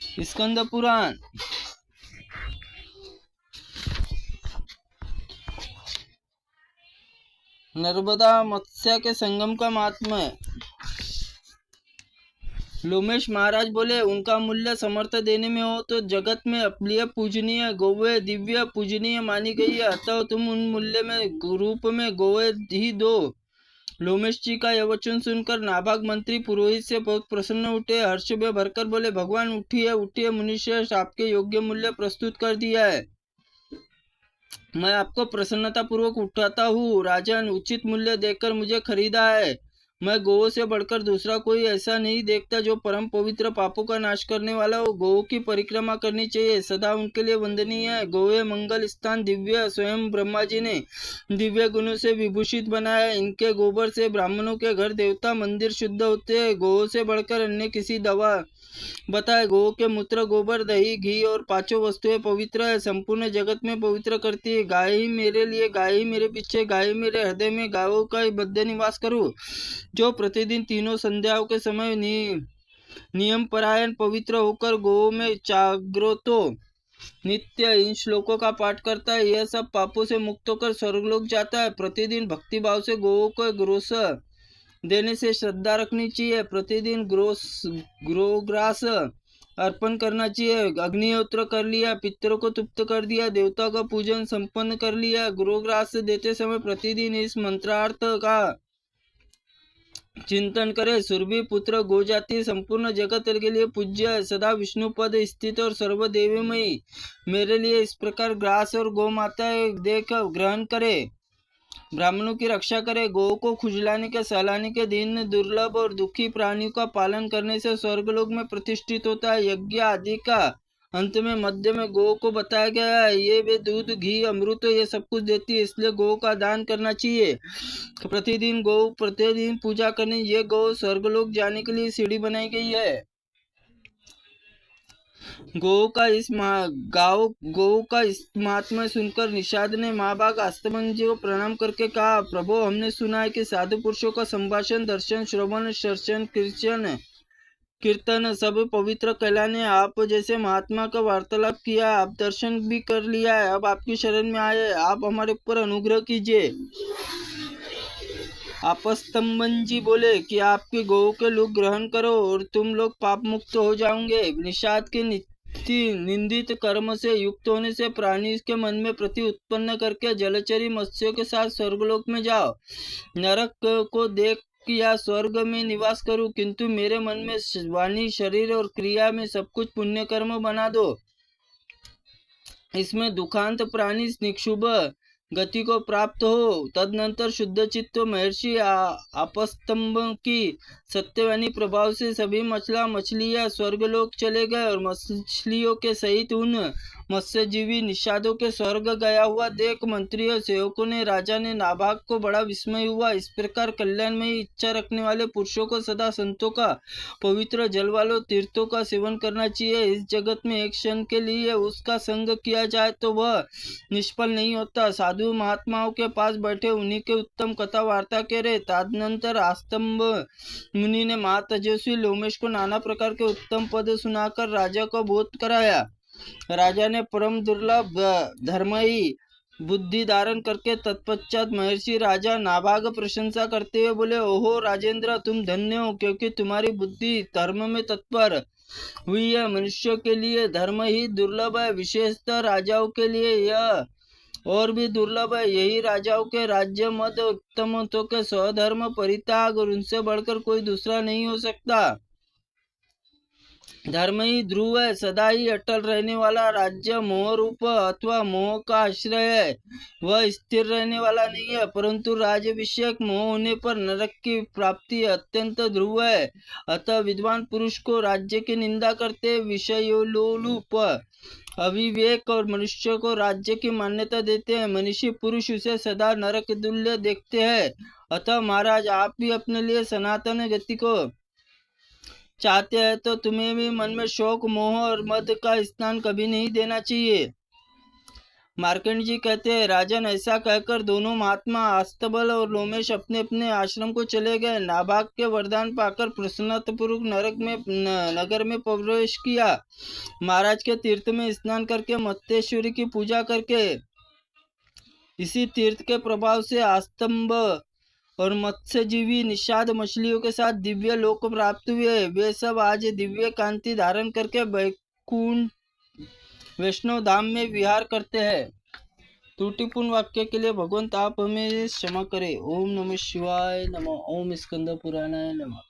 स्कंद पुराण। नर्मदा मत्स्य के संगम का महात्म्य। लोमेश महाराज बोले, उनका मूल्य समर्थ देने में हो तो जगत में अप्रिय पूजनीय गौवे दिव्य पूजनीय मानी गई है, अतः तुम उन मूल्य में रूप में गौवे ही दो। लोमेश जी का यह वचन सुनकर नाभाग मंत्री पुरोहित से बहुत प्रसन्न उठे, हर्ष में भरकर बोले, भगवान उठिए उठिए, मनुष्य आपके योग्य मूल्य प्रस्तुत कर दिया है, मैं आपको प्रसन्नता पूर्वक उठाता हूँ। राजन, उचित मूल्य देकर मुझे खरीदा है। मैं गौ से बढ़कर दूसरा कोई ऐसा नहीं देखता जो परम पवित्र पापों का नाश करने वाला हो। गौ की परिक्रमा करनी चाहिए, सदा उनके लिए वंदनीय है। गौए मंगल स्थान दिव्य, स्वयं ब्रह्मा जी ने दिव्य गुणों से विभूषित बनाया। इनके गोबर से ब्राह्मणों के घर देवता मंदिर शुद्ध होते हैं। गौ से बढ़कर अन्य किसी दवा बताए। गौ के मूत्र, गोबर, दही, घी और पांचों वस्तुएं पवित्र है, संपूर्ण जगत में पवित्र करती है। गाय ही मेरे लिए, गाय ही मेरे पीछे, गाय ही मेरे हृदय में, गायों का ही बद्ध निवास करूं। जो प्रतिदिन तीनों संध्याओं के समय नियम परायण पवित्र होकर गौ में जागृतो नित्य इन श्लोकों का पाठ करता है, यह सब पापों से मुक्त होकर स्वर्गलोक जाता है। प्रतिदिन भक्ति भाव से गौ को ग्रोस देने से श्रद्धा रखनी चाहिए। प्रतिदिन ग्रोग्रास अर्पण करना चाहिए। अग्निहोत्र कर लिया, पितरों को तृप्त कर दिया, देवता का पूजन संपन्न कर लिया। ग्रोग्रास देते समय प्रतिदिन इस मंत्रार्थ का चिंतन करे। सुरभि पुत्र गो जाति संपूर्ण जगत के लिए पूज्य है, सदा विष्णु पद स्थित और सर्वदेवमयी मेरे लिए इस प्रकार ग्रास और गौ माता देख ग्रहण करे। ब्राह्मणों की रक्षा करे। गौ को खुजलाने के सहलाने के दिन दुर्लभ और दुखी प्राणियों का पालन करने से स्वर्गलोक में प्रतिष्ठित होता है। यज्ञ आदि का अंत में मध्य में गौ को बताया गया है, ये वे दूध घी अमृत ये सब कुछ देती है, इसलिए गौ का दान करना चाहिए। प्रतिदिन पूजा करनी। ये गौ स्वर्गलोक जाने के लिए सीढ़ी बनाई गई है। गौ का इस महात्मा सुनकर निषाद ने महाभाग आस्तमन जी को प्रणाम करके कहा, प्रभु, हमने सुना है कि साधु पुरुषों का संभाषण, दर्शन, श्रवण, दर्शन, कीर्तन सब पवित्र कहलाने। आप जैसे महात्मा का वार्तालाप किया, आप दर्शन भी कर लिया है, अब आपकी शरण में आए, आप हमारे ऊपर अनुग्रह कीजिए। आपस्तंबन जी बोले कि आपके गौ के लोग ग्रहण करो और तुम लोग पाप मुक्त हो जाओगे। निषाद के निंदित कर्म से युक्त होने से प्राणी के मन में प्रति उत्पन्न करके जलचरी मत्स्यों के साथ स्वर्गलोक में जाओ। नरक को देख या स्वर्ग में निवास करूं, किंतु मेरे मन में वाणी, शरीर और क्रिया में सब कुछ पुण्य कर्म बना दो। इसमें दुखांत प्राणी निक्षुभ गति को प्राप्त हो। तदनंतर शुद्ध चित्त महर्षि आपस्तंभ की सत्यवाणी प्रभाव से सभी मछलियां स्वर्गलोक चले गए और मछलियों के सहित उन मत्स्यजीवी निषादों के स्वर्ग गया हुआ देख मंत्री और सेवकों ने, राजा ने नाभाग को बड़ा विस्मय हुआ। इस प्रकार कल्याणमयी इच्छा रखने वाले पुरुषों को सदा संतों का, पवित्र जल वालों तीर्थों का सेवन करना चाहिए। इस जगत में एक क्षण के लिए उसका संग किया जाए तो वह निष्फल नहीं होता। साधु महात्माओं के पास बैठे उन्हीं के उत्तम कथा वार्ता के रहे। तदनंतर आस्तंभ मुनि ने महातेजस्वी लोमेश को नाना प्रकार के उत्तम पद सुनाकर राजा को बोध कराया। राजा ने परम दुर्लभ धर्मही बुद्धि धारण करके तत्पश्चात महर्षि राजा नाभाग प्रशंसा करते हुए बोले, ओहो राजेंद्र, तुम धन्य हो, क्योंकि तुम्हारी बुद्धि धर्म में तत्पर हुई है। मनुष्यों के लिए धर्म ही दुर्लभ है, विशेषतः राजाओं के लिए यह और भी दुर्लभ है। यही राजाओं के राज्य मत उत्तम तो के स्वधर्म परित्याग और उनसे बढ़कर कोई दूसरा नहीं हो सकता। धर्म ही ध्रुव है, सदा ही अटल रहने वाला। राज्य मोह रूप अथवा मोह का आश्रय है, वह स्थिर रहने वाला नहीं है, परंतु राजविषयक मोह होने पर नरक की प्राप्ति अत्यंत ध्रुव है। अतः विद्वान पुरुष को राज्य की निंदा करते विषयोलोलुप अविवेक और मनुष्य को राज्य की मान्यता देते हैं। मनुष्य पुरुष उसे सदा नरक तुल्य देखते हैं। अतः महाराज, आप भी अपने लिए सनातन गति को चाहते हैं तो तुम्हें भी मन में शोक, मोह और मद का स्नान कभी नहीं देना चाहिए। मार्कंड जी कहते हैं, राजन, ऐसा कहकर दोनों महात्मा अस्तबल और लोमेश अपने अपने आश्रम को चले गए। नाभाग के वरदान पाकर प्रसन्नतापूर्वक नगर में प्रवेश किया। महाराज के तीर्थ में स्नान करके मत्स्येश्वरी की पूजा करके इसी तीर्थ के प्रभाव से आस्तंब और मत्स्यजीवी निषाद मछलियों के साथ दिव्य लोक प्राप्त हुए। वे सब आज दिव्य कांति धारण करके बैकुंठ वैष्णव धाम में विहार करते हैं। त्रुटिपूर्ण वाक्य के लिए भगवंत आप हमें क्षमा करें। ओम नमः शिवाय नमः। ओम स्कंद पुराणाय नमः।